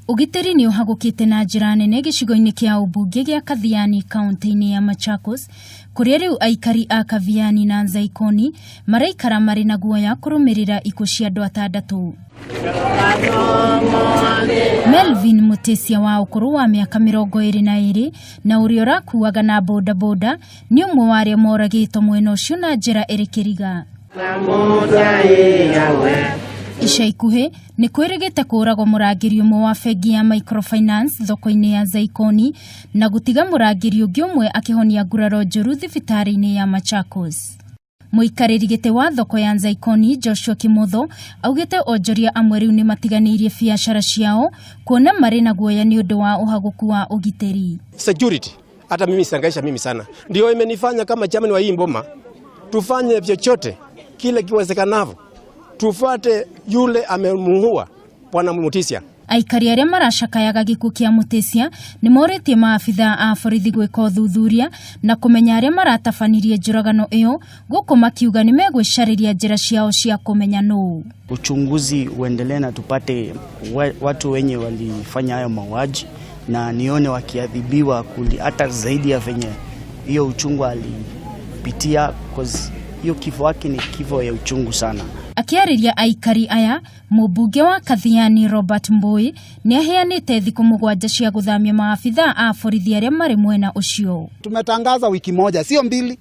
Ugiteri ni uhagukite na njira nene gicigo-ini kia ubunge gia Kathiani kaunti-ini ya Machakos, kuria riu aikari a Kathiani na Nzaikoni maraikara mari na guoya kurumirira ikuo cia andu atandatu. Melvin Mutesia wa ukuru wa miaka 22 na uria urakuaga na boda boda ni umwe wa aria moragitwo mwena ucio na njira iri kiriga. Ica ikuhi ni kwirigite kuragwo murangiri umwe wa bengi ya Microfinance thoko-ini ya Nzaikoni na gutiga murangiri ungi umwe akihonia nguraro njuru thibitari-ini ya Machakos. Muikariri gite wa thoko ya Nzaikoni Joshua Kimotho augite onjoria amwe riu ni matiganirie biashara ciao kuona mari na guoya ni undu wa uhaguku wa ugiteri. Security hata mimi sangaisha mimi sana, ndio imenifanya kama chairman wa hii mboma tufanye chochote kile kiwezekanavyo, tufate yule amemuua Bwana Mutesia. Aikari aria marashakayaga gikuo kia Mutesia ni moretie maafitha a borithi gwika uthuthuria na kumenya aria maratabanirie njuragano iyo, guku makiuga ni megwicariria njira ciao cia kumenya nuu. Uchunguzi uendelee na tupate watu wenye walifanya hayo mauaji na nione wakiadhibiwa hata zaidi ya venye hiyo uchungu alipitia, cause hiyo kifo wake ni kifo ya uchungu sana. Akiariria aikari aya, mubunge wa Kathiani Robert Mbui ni aheanite thiku 7 cia guthamia maafitha a borithi aria mari mwena ucio. Tumetangaza wiki moja sio 2.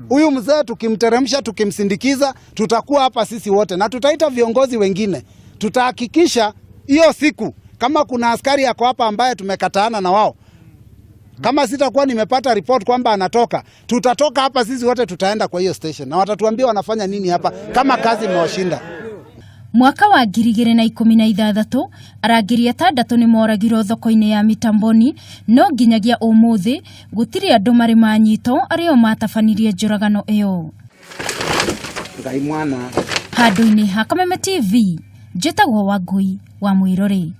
Huyu mzee tukimteremsha tukimsindikiza tutakuwa hapa sisi wote na tutaita viongozi wengine. Tutahakikisha hiyo siku kama kuna askari yako hapa ambaye tumekataana na wao, kama sitakuwa nimepata report kwamba anatoka, tutatoka hapa sisi wote tutaenda kwa hiyo station na watatuambia wanafanya nini hapa kama kazi imewashinda. Mwaka wa 2016 arangiri 6 ni moragirwo thoko-ini ya Mitamboni, no nginyagia umuthi gutiri andu mari manyito ario matabanirie njuragano iyo. Ngai mwana. Handu-ini ha Kameme TV, njitagwo Wangui wa Mwirori.